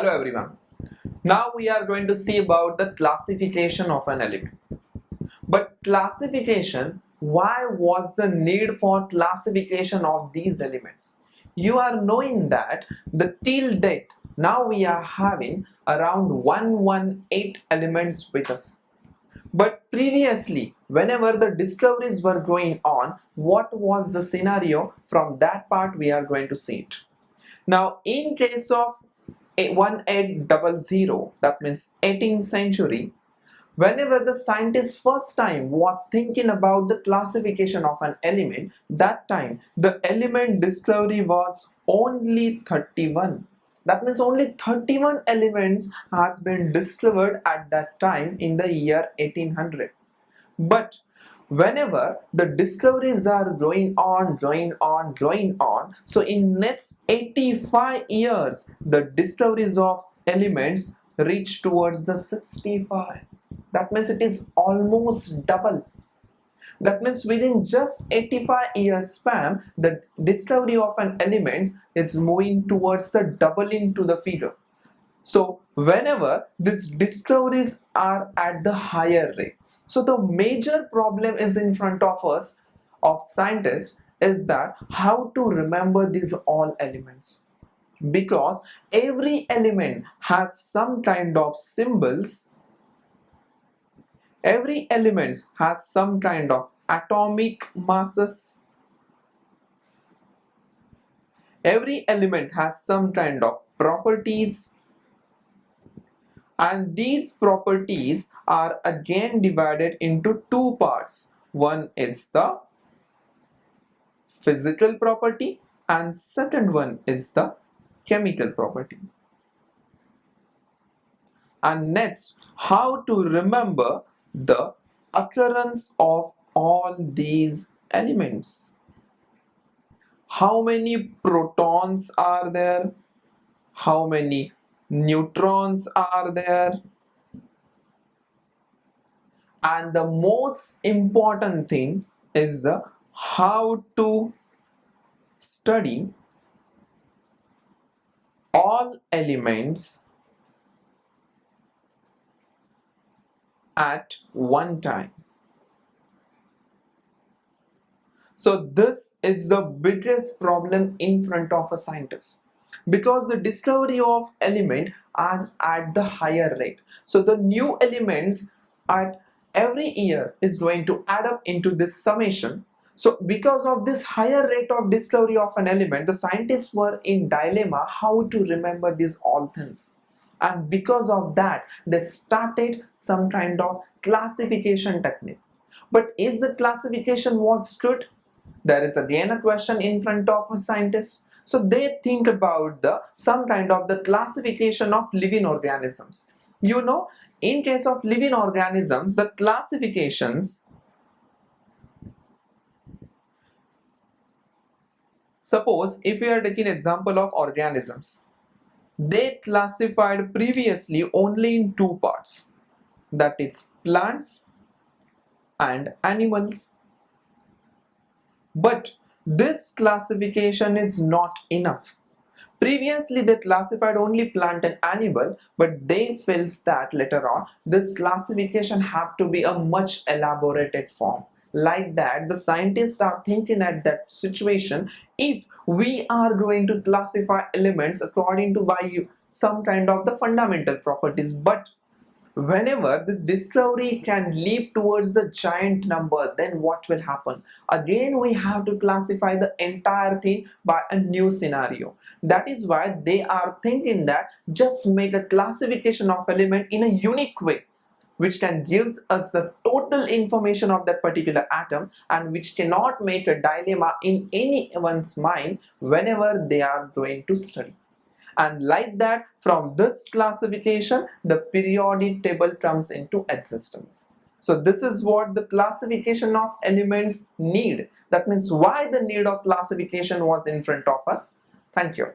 Hello everyone. Now we are going to see about the classification of an element. But classification, why was the need for classification of these elements? You are knowing that the till date, now we are having around 118 elements with us. But previously, whenever the discoveries were going on, what was the scenario? From that part we are going to see it. Now in case of 1800, that means 18th century, whenever the scientist first time was thinking about the classification of an element, that time the element discovery was only 31. That means only 31 elements has been discovered at that time in the year 1800. But whenever the discoveries are going on, so in next 85 years the discoveries of elements reach towards the 65. That means it is almost double. That means within just 85 years span, the discovery of an element is moving towards the doubling to the figure. So whenever these discoveries are at the higher rate, so the major problem is in front of us of scientists is that how to remember these all elements, because every element has some kind of symbols, every element has some kind of atomic masses, every element has some kind of properties, and these properties are again divided into two parts. One is the physical property and second one is the chemical property. And next, how to remember the occurrence of all these elements. How many protons are there? How many neutrons are there? And the most important thing is the how to study all elements at one time. So this is the biggest problem in front of a scientist, because the discovery of element are at the higher rate. So the new elements at every year is going to add up into this summation. So because of this higher rate of discovery of an element, the scientists were in dilemma how to remember these all things. And because of that, they started some kind of classification technique. But is the classification was good? There is again a question in front of a scientist. So they think about the some kind of the classification of living organisms. You know, in case of living organisms, the classifications, suppose if we are taking example of organisms, they classified previously only in two parts, that is plants and animals. But this classification is not enough. Previously they classified only plant and animal, but they felt that later on this classification have to be a much elaborated form. Like that, the scientists are thinking at that situation, if we are going to classify elements according to by some kind of the fundamental properties, but whenever this discovery can leap towards the giant number, then what will happen? Again we have to classify the entire thing by a new scenario. That is why they are thinking that just make a classification of element in a unique way, which can gives us the total information of that particular atom, and which cannot make a dilemma in anyone's mind whenever they are going to study. And like that, from this classification the periodic table comes into existence. So this is what the classification of elements need. That means why the need of classification was in front of us. Thank you.